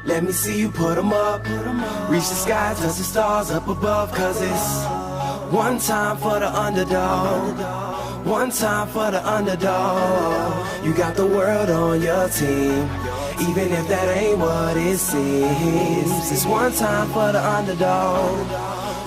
Let me see you put 'em up. Reach the sky, touch the stars up above. Cause it's one time for the underdog. One time for the underdog. You got the world on your team, even if that ain't what it seems. It's one time for the underdog.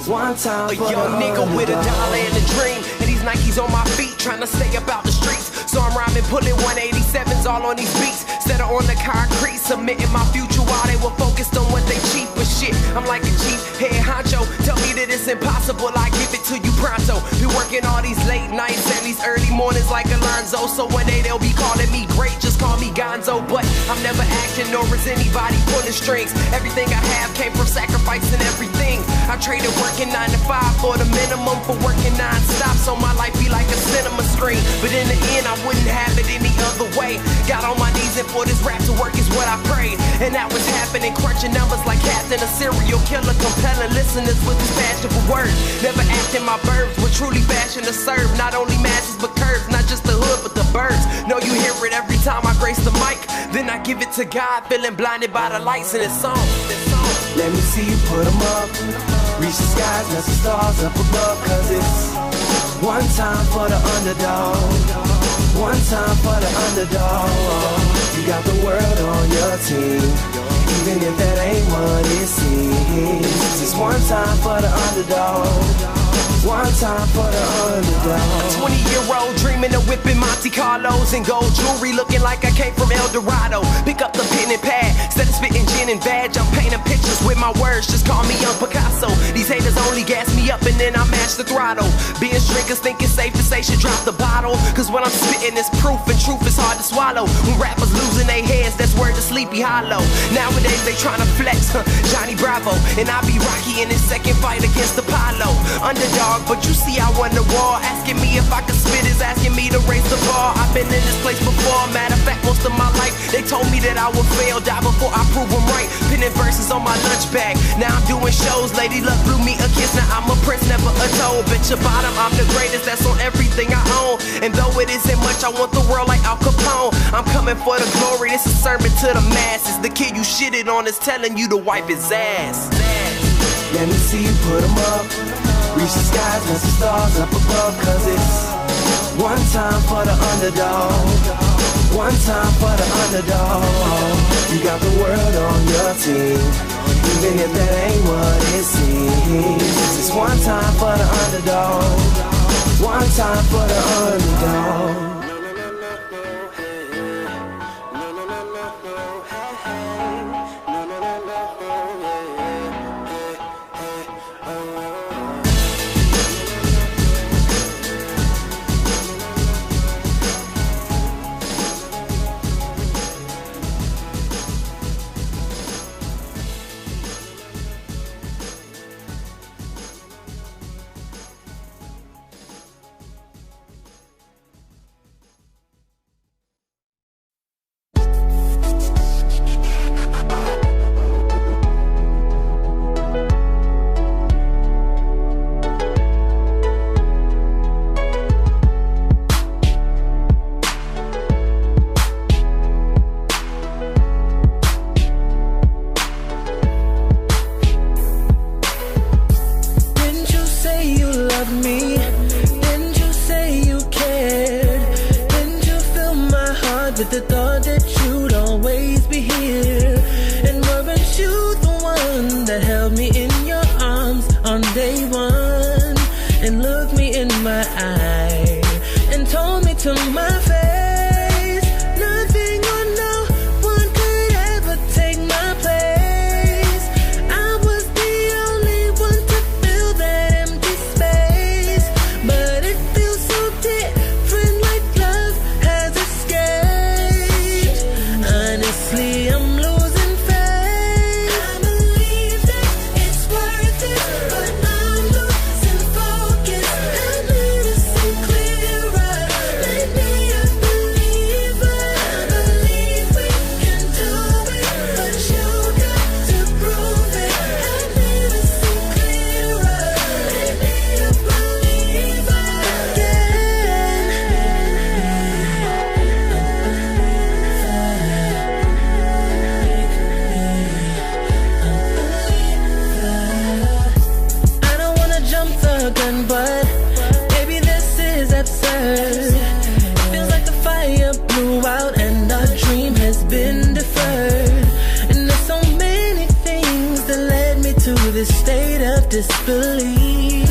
One time for the underdog. A young nigga with a dollar and a dream, and these Nikes on my feet, trying to stay about the streets. So I'm rhyming, pulling 187s all on these beats, instead of on the concrete, submitting my future while they were focused on what they cheap. But shit, I'm like a chief head honcho. Tell me that it's impossible, I give it to you pronto. Been working all these late nights and these early mornings like Alonzo. So one day they'll be calling me great, just call me Gonzo. But I'm never acting, nor is anybody pulling strings. Everything I have came from sacrificing everything. I traded working 9 to 5 for the minimum, for working non-stop, so my life be like a cinema screen. But in the end, I wouldn't have it any other way. Got on my knees and for this rap to work is what I prayed. And that was happening, crunching numbers like Captain, a serial killer, compelling listeners with his passion for words. Never acting my verbs, but truly fashion to serve. Not only masses but curves, not just the hood but the birds. Know you hear it every time I grace the mic. Then I give it to God, feeling blinded by the lights in this song. Let me see you put 'em up. Reach the skies, touch the stars up above. Cause it's one time for the underdog. One time for the underdog. You got the world on your team, even if that ain't what it seems. It's one time for the underdog. One time for the underdog. A 20-year-old dreaming of whipping Monte Carlos and gold jewelry, looking like I came from El Dorado. Pick up the pen and pad, instead of spitting gin and badge, I'm painting pictures with my words, just call me Young Picasso. These haters only gas me up and then I mash the throttle. Binge drinkers think it's safe to say should drop the bottle, cause what I'm spitting is proof, and truth is hard to swallow. When rappers losing their heads, that's word to Sleepy Hollow. Nowadays they tryna flex, Johnny Bravo, and I be Rocky in his second fight against Apollo. Underdog, but you see I won the war. Asking me if I could spit is asking me to raise the bar. I've been in this place before, matter of fact most of my life. They told me that I would fail, die before I prove them right. Pinning verses on my lunch bag, now I'm doing shows. Lady Luck blew me a kiss, now I'm a prince, never a toad. Bitch your bottom, I'm the greatest, that's on everything I own. And though it isn't much, I want the world like Al Capone. I'm coming for the glory, this is a sermon to the masses. The kid you shitted on is telling you to wipe his ass. Let me see you put 'em up. Reach the skies, touch the stars up above. Cause it's one time for the underdog. One time for the underdog. You got the world on your team, even if that ain't what it seems. It's one time for the underdog. One time for the underdog. With the thought that you'd always be here, and weren't you the one that held me in your arms on day one, and looked me in my eye and told me to my face, nothing or no one could ever take my place. I was the only one to fill that empty space, but it feels so different, like love has escaped. Honestly, I'm losing faith. I believe that it's worth it, but I'm losing focus. I need to see clearer. Let me a believer. I believe we can do it, but you got to prove it. I need to see clearer. Let me a believer again. disbelief.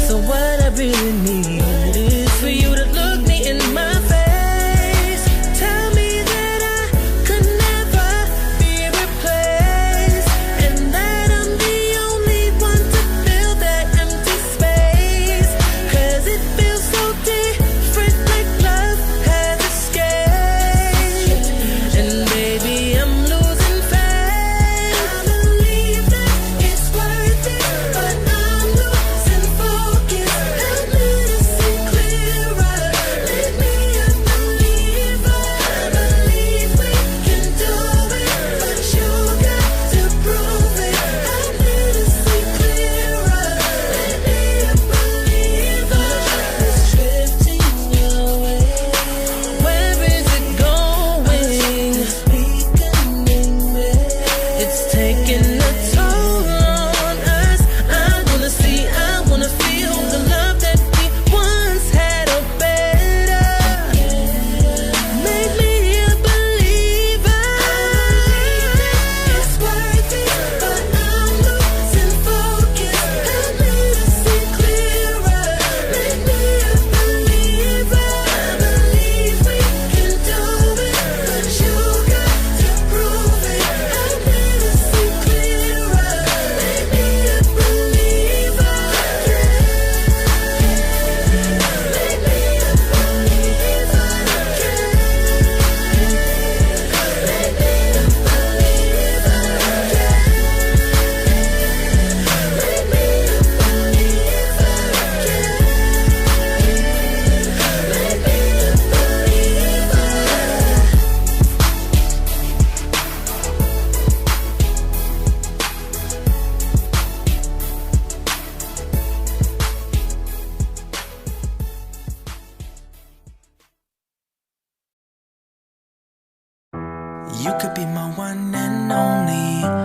So what I really need is for you to look me in my face. Tell me that I could never be replaced, and that I'm the only one to fill that empty space. 'Cause it feels so different, like love has escaped. And baby, I'm losing faith. I believe that it's worth it, but I'm losing focus. Help me to see clearer. Let me a believer. I believe we can do it, but you got to prove it. Help me to see clearer. Let me a believer. It's drifting away. Where is it going? It's taking a toll on us. I wanna see, I wanna feel the love that we once had, or better. Make me a believer. It's worth it, but I'm losing focus. Help me to see clearer. Make me a believer. I believe we can do it, but you got to prove it. Help me to see clearer. Make me a believer. Make me a believer. Make me a You could be my one and only.